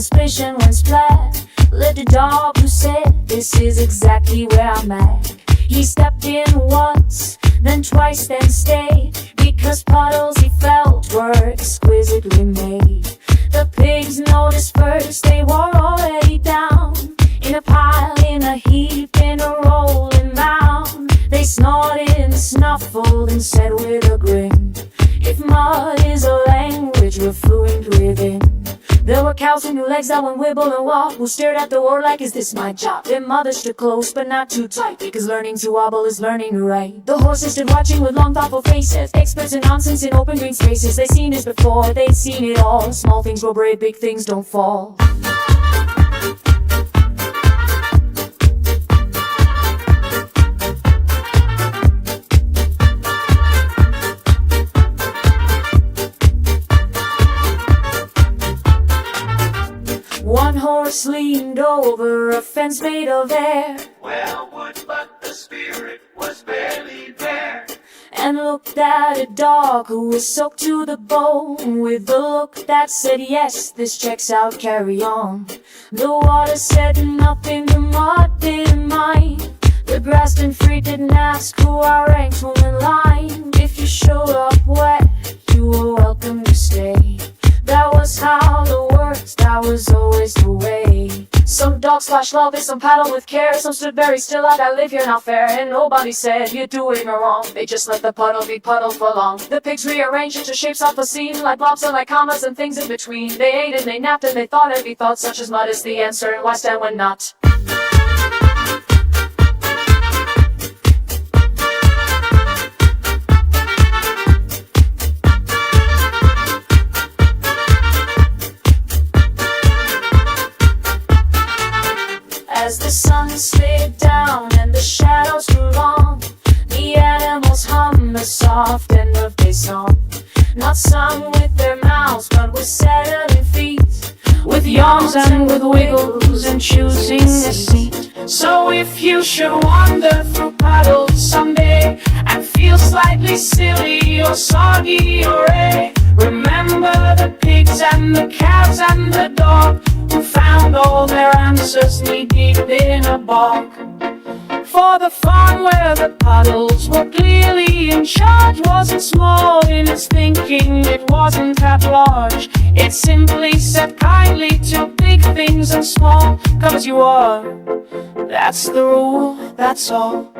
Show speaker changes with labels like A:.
A: splish and when splat. Let the dog who said, this is exactly where I'm at. He stepped in once, then twice, then stayed, because puddles he felt were exquisitely made. The pigs noticed first, they were already down, in a pile, in a heap, in a rolling mound. They snorted and snuffled and said with a grin, if mud is a language, we're fluent within. There were cows who knew legs that went wibble and walk, who stared at the war like, is this my job? Their mothers stood close but not too tight, because learning to wobble is learning to write. The horses stood watching with long thoughtful faces, experts in nonsense in open green spaces. They'd seen this before, they'd seen it all. Small things grow brave, big things don't fall. One horse leaned over a fence made of air,
B: well wood, but the spirit was barely there,
A: and looked at a dog who was soaked to the bone, with a look that said, yes, this checks out, carry on. The water said nothing, the mud didn't mind. The grass and free didn't ask who our ranks were in line. If you showed up wet, you were welcome to stay. That was how it worked, that was always the way. Some dogs splashed love, some paddled with care, some stood very still like I live here not fair. And nobody said you're doing wrong, they just let the puddle be puddled for long. The pigs rearranged into shapes off the scene, like blobs and like commas and things in between. They ate and they napped and they thought every thought, such as mud is the answer and why stand when not. As the sun slid down and the shadows grew long, the animals hummed a soft end of their song. Not sung with their mouths, but with settling feet, with yawns and with wiggles and choosing a seat. So if you should wander through puddles someday and feel slightly silly or soggy or remember the pigs and the calves and the dog, who found all their answers knee-deep in a bog. For the farm where the puddles were clearly in charge wasn't small in its thinking, it wasn't that large. It simply said kindly to big things and small, 'cause you are. That's the rule, that's all.